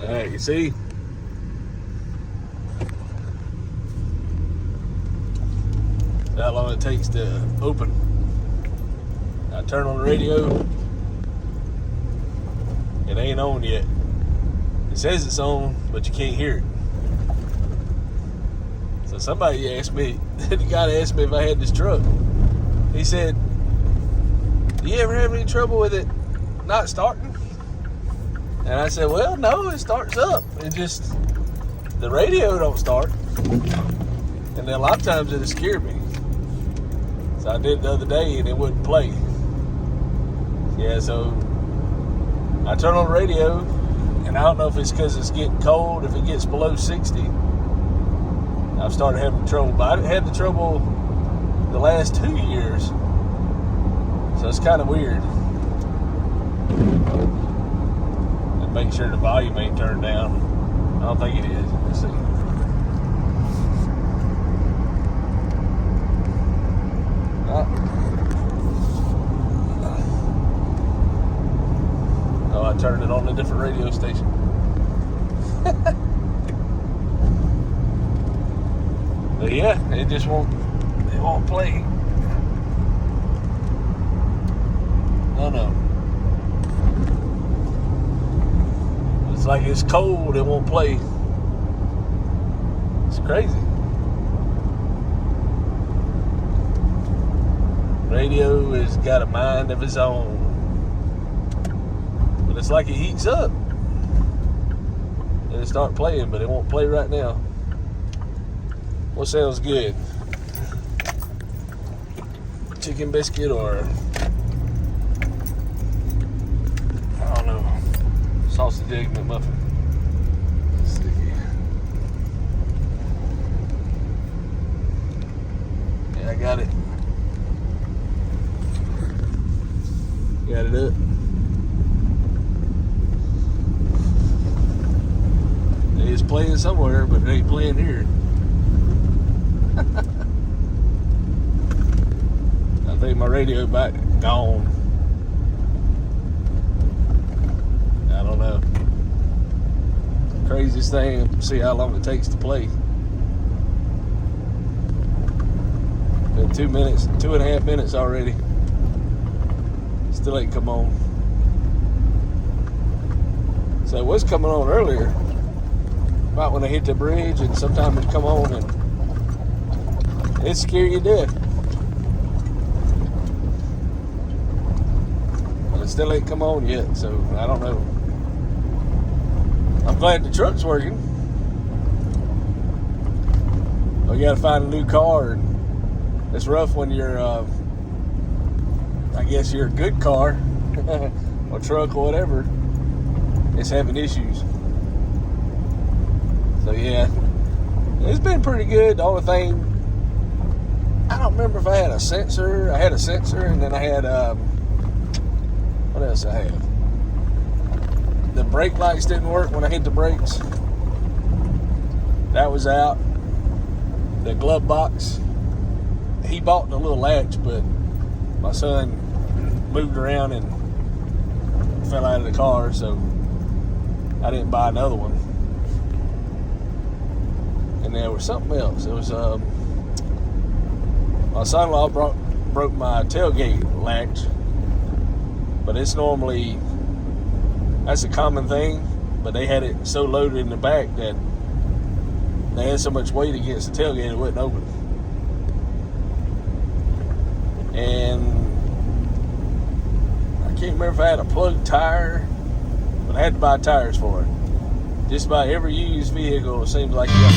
Alright, you see? How long it takes to open. I turn on the radio. It ain't on yet. It says it's on, but you can't hear it. So somebody asked me, the guy asked me if I had this truck. He said, do you ever have any trouble with it not starting? And I said, well, no, it starts up. It just, the radio don't start. And then a lot of times it'll scare me. So I did it the other day and it wouldn't play. Yeah, so I turn on the radio, and I don't know if it's because it's getting cold. If it gets below 60, I've started having trouble. But I had the trouble the last 2 years, so it's kind of weird. And make sure the volume ain't turned down. I don't think it is. Let's see. Oh, I turned it on a different radio station. But yeah, it just won't play. No. It's like it's cold, it won't play. It's crazy. Radio has got a mind of its own. But it's like it heats up. And it start playing, but it won't play right now. What sounds good? Chicken biscuit or, I don't know, sausage egg McMuffin. Let's see. Yeah, I got it. Got it up. It is playing somewhere, but it ain't playing here. I think my radio back gone. I don't know. Craziest thing, see how long it takes to play. Been 2 minutes, 2.5 minutes already. Still ain't come on. So it was coming on earlier. About when I hit the bridge, and sometimes it'd come on and it'd scare you to death. But it still ain't come on yet, so I don't know. I'm glad the truck's working. We gotta find a new car, and it's rough when you're I guess you're a good car or truck or whatever, it's having issues. So yeah, it's been pretty good. The only thing, I don't remember if I had a sensor. I had a sensor, and then I had what else I have? The brake lights didn't work when I hit the brakes. That was out. The glove box, he bought the little latch, but my son moved around and fell out of the car, so I didn't buy another one. And there was something else. It was my son-in-law broke my tailgate latch, but it's normally, that's a common thing, but they had it so loaded in the back that they had so much weight against the tailgate it wouldn't open. And I can't remember if I had a plug tire, but I had to buy tires for it. Just about every used vehicle, it seems like you got.